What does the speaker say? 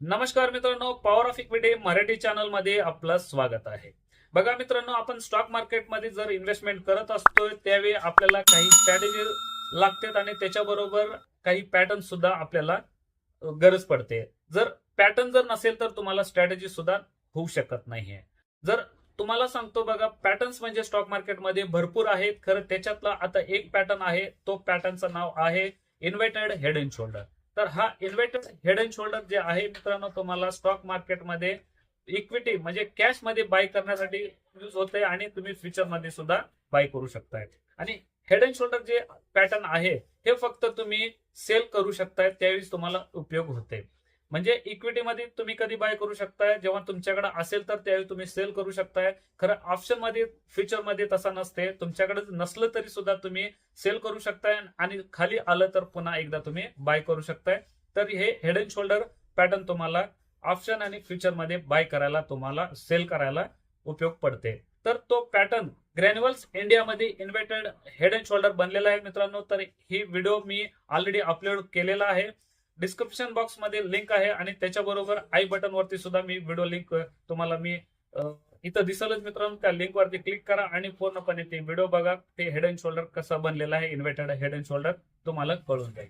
नमस्कार मित्रांनो, power of equity Marathi channel मध्ये आपलं स्वागत आहे. बघा मित्रांनो, आपण स्टॉक मार्केटमध्ये जर इन्व्हेस्टमेंट करत असतो त्यावेळी आपल्याला काही स्ट्रॅटेजी लागतात आणि त्याच्याबरोबर काही पॅटर्न सुद्धा आपल्याला गरज पडते. जर पॅटर्न जर नसेल तर तुम्हाला स्ट्रॅटेजी सुद्धा होऊ शकत नाहीये. जर तुम्हाला सांगतो बघा, पॅटर्न्स म्हणजे स्टॉक मार्केटमध्ये भरपूर आहेत. खरं त्याच्यातला आता एक पॅटर्न आहे, तो पॅटर्नचं नाव आहे इन्व्हर्टेड हेड अँड शोल्डर. तर हा इन्व्हर्टेड हेड अँड शोल्डर जे आहे मित्रांनो, तुम्हाला स्टॉक मार्केटमध्ये इक्विटी म्हणजे कॅश मध्ये बाय करण्यासाठी यूज होते आणि तुम्ही फ्युचर मध्ये सुद्धा बाय करू शकताय. आणि हेड अँड शोल्डर जे पॅटर्न आहे हे फक्त तुम्ही सेल करू शकताय त्यावेळी तुम्हाला उपयोग होते. म्हणजे इक्विटीमध्ये तुम्ही कधी बाय करू शकताय जेव्हा तुमच्याकडे असेल तर त्यावेळी तुम्ही सेल करू शकताय. खरं ऑप्शन मध्ये फ्युचर मध्ये तसा नसते. तुमच्याकडे नसलं तरी सुद्धा तुम्ही सेल करू शकताय आणि खाली आलं तर पुन्हा एकदा तुम्ही बाय करू शकताय. तर हे हेड अँड शोल्डर पॅटर्न तुम्हाला ऑप्शन आणि फ्युचर मध्ये बाय करायला, तुम्हाला सेल करायला उपयोग पडते. तर तो पॅटर्न ग्रॅन्युअल्स इंडियामध्ये इन्व्हर्टेड हेड अँड शोल्डर बनलेला आहे मित्रांनो. तर ही व्हिडिओ मी ऑलरेडी अपलोड केलेला आहे. डिस्क्रिप्शन बॉक्स मध्ये लिंक आहे आणि त्याच्याबरोबर आय बटन वरती सुद्धा मी व्हिडिओ लिंक तुम्हाला मी इथं दिसलच मित्रांनो. त्या लिंक वरती क्लिक करा आणि पूर्णपणे ते व्हिडिओ बघा. ते हेड अँड शोल्डर कसा बनलेला आहे, इन्व्हर्टेड हेड अँड शोल्डर तुम्हाला कळून जाईल.